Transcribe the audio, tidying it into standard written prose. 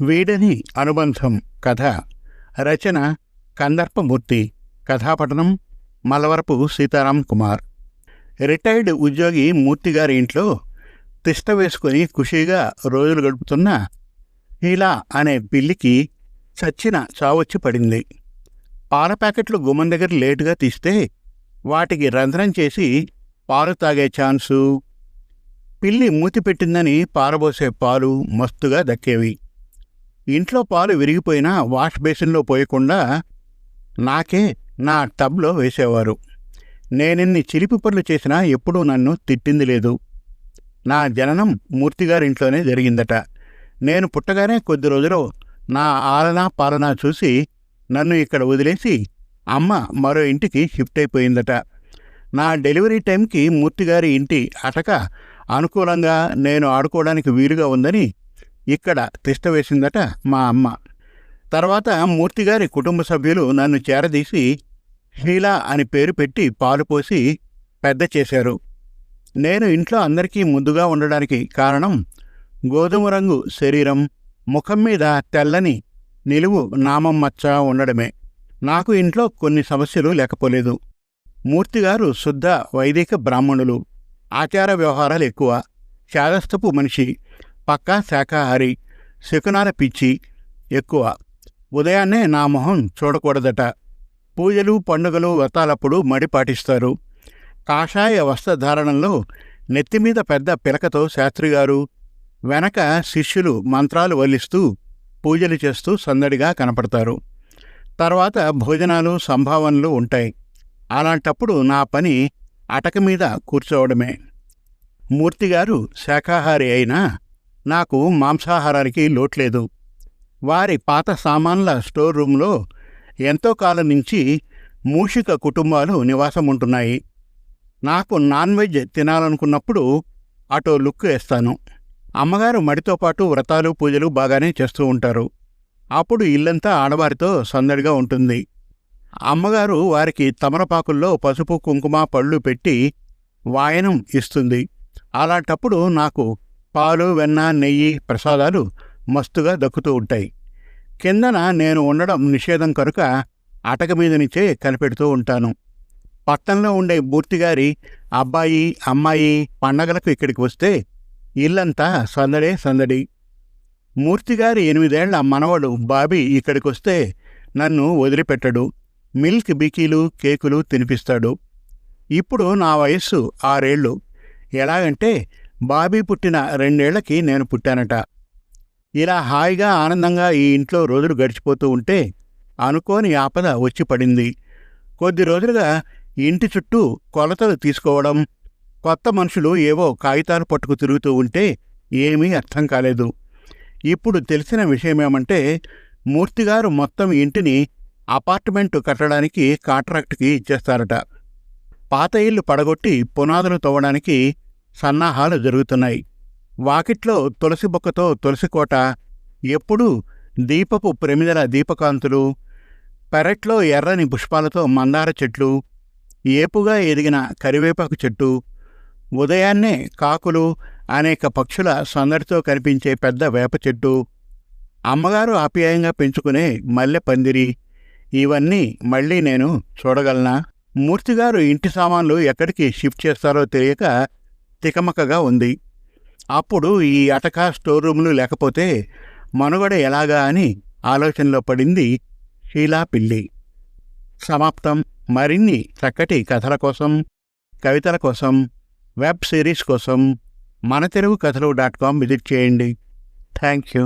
వీడని అనుబంధం కథ. రచన కందర్పమూర్తి. కథాపఠనం మలవరపు సీతారాం కుమార్. రిటైర్డ్ ఉద్యోగి మూర్తిగారి ఇంట్లో తిష్ట వేసుకుని ఖుషీగా రోజులు గడుపుతున్న హీలా అనే పిల్లికి చచ్చిన చావొచ్చి పడింది. పాల ప్యాకెట్లు గుమ్మం దగ్గర లేటుగా తీస్తే వాటికి రంధ్రం చేసి పాలు తాగే ఛాన్సు, పిల్లి మూతి పెట్టిందని పారబోసే పాలు మస్తుగా దక్కేవి. ఇంట్లో పాలు విరిగిపోయినా వాష్ బేసిన్లో పోయకుండా నాకే నా టబ్లో వేసేవారు. నేనిన్ని చిలిపి పనులు చేసినా ఎప్పుడూ నన్ను తిట్టింది లేదు. నా జననం మూర్తిగారింట్లోనే జరిగిందట. నేను పుట్టగానే కొద్ది రోజులు నా ఆలనా పాలనా చూసి నన్ను ఇక్కడ వదిలేసి అమ్మ మరో ఇంటికి షిఫ్ట్ అయిపోయిందట. నా డెలివరీ టైంకి మూర్తిగారి ఇంటి అటక అనుకూలంగా నేను ఆడుకోవడానికి వీలుగా ఉందని ఇక్కడ తిష్ట వేసిందట మా అమ్మ. తర్వాత మూర్తిగారి కుటుంబ సభ్యులు నన్ను చేరదీసి హీలా అని పేరు పెట్టి పాలు పోసి పెద్ద చేశారు. నేను ఇంట్లో అందరికీ ముద్దుగా ఉండడానికి కారణం గోధుమ రంగు శరీరం, ముఖం మీద తెల్లని నిలువు నామం మచ్చ ఉండడమే. నాకు ఇంట్లో కొన్ని సమస్యలు లేకపోలేదు. మూర్తిగారు శుద్ధ వైదిక బ్రాహ్మణులు. ఆచార వ్యవహారాలు ఎక్కువ. శాదస్తపు మనిషి. పక్కా శాకాహారి. శకునాల పిచ్చి ఎక్కువ. ఉదయాన్నే నా మొహం చూడకూడదట. పూజలు పండుగలు వ్రతాలప్పుడు మడి పాటిస్తారు. కాషాయ వస్త్రధారణంలో నెత్తిమీద పెద్ద పిలకతో శాస్త్రిగారు, వెనక శిష్యులు మంత్రాలు వల్లిస్తూ పూజలు చేస్తూ సందడిగా కనపడతారు. తర్వాత భోజనాలు సంభావనలు ఉంటాయి. అలాంటప్పుడు నా పని అటక మీద కూర్చోవడమే. మూర్తిగారు శాకాహారి అయినా నాకు మాంసాహారానికి లోట్లేదు. వారి పాత సామాన్ల స్టోర్ రూంలో ఎంతో కాలం నుంచి మూషిక కుటుంబాలు నివాసముంటున్నాయి. నాకు నాన్ వెజ్ తినాలనుకున్నప్పుడు అటో లుక్ వేస్తాను. అమ్మగారు మడితో పాటు వ్రతాలు పూజలు బాగానే చేస్తూ ఉంటారు. అప్పుడు ఇల్లంతా ఆడవారితో సందడిగా ఉంటుంది. అమ్మగారు వారికి తమలపాకుల్లో పసుపు కుంకుమ పళ్ళు పెట్టి వాయనం ఇస్తుంది. అలాంటప్పుడు నాకు పాలు వెన్న నెయ్యి ప్రసాదాలు మస్తుగా దక్కుతూ ఉంటాయి. కిందన నేను ఉండడం నిషేధం కనుక అటక మీద నుంచే కనిపెడుతూ ఉంటాను. పట్టణంలో ఉండే మూర్తిగారి అబ్బాయి అమ్మాయి పండగలకు ఇక్కడికి వస్తే ఇల్లంతా సందడే సందడి. మూర్తిగారి 8 ఏళ్ల మనవడు బాబీ ఇక్కడికొస్తే నన్ను వదిలిపెట్టడు. మిల్క్ బికీలు కేకులు తినిపిస్తాడు. ఇప్పుడు నా వయస్సు 6 ఏళ్ళు. ఎలాగంటే బాబీ పుట్టిన 2 ఏళ్లకి నేను పుట్టానట. ఇలా హాయిగా ఆనందంగా ఈ ఇంట్లో రోజులు గడిచిపోతూ ఉంటే అనుకోని ఆపద వచ్చి పడింది. కొద్ది రోజులుగా ఇంటి చుట్టూ కొలతలు తీసుకోవడం, కొత్త మనుషులు ఏవో కాగితాలు పట్టుకు తిరుగుతూ ఉంటే ఏమీ అర్థం కాలేదు. ఇప్పుడు తెలిసిన విషయమేమంటే మూర్తిగారు మొత్తం ఇంటిని అపార్ట్మెంటు కట్టడానికి కాంట్రాక్టుకి ఇచ్చేస్తారట. పాత ఇల్లు పడగొట్టి పునాదులు తవ్వడానికి సన్నాహాలు జరుగుతున్నాయి. వాకిట్లో తులసి బొక్కతో తులసికోట, ఎప్పుడూ దీపపు ప్రమిదల దీపకాంతులు, పెరట్లో ఎర్రని పుష్పాలతో మందార చెట్లు, ఏపుగా ఎదిగిన కరివేపాకు చెట్టు, ఉదయాన్నే కాకులు, అనేక పక్షుల సందడితో కనిపించే పెద్ద వేప చెట్టు, అమ్మగారు ఆప్యాయంగా పెంచుకునే మల్లె పందిరి, ఇవన్నీ మళ్ళీ నేను చూడగలనా? మూర్తిగారు ఇంటి సామాన్లు ఎక్కడికి షిఫ్ట్ చేస్తారో తెలియక తికమకగా ఉంది. అప్పుడు ఈ అటక స్టోర్ రూములు లేకపోతే మనుగడ ఎలాగా అని ఆలోచనలో పడింది హీలా పిల్లి. సమాప్తం. మరిన్ని చక్కటి కథల కోసం, కవితల కోసం, వెబ్ సిరీస్ కోసం మనతెలుగుకథలు.com విజిట్ చేయండి. Thank you.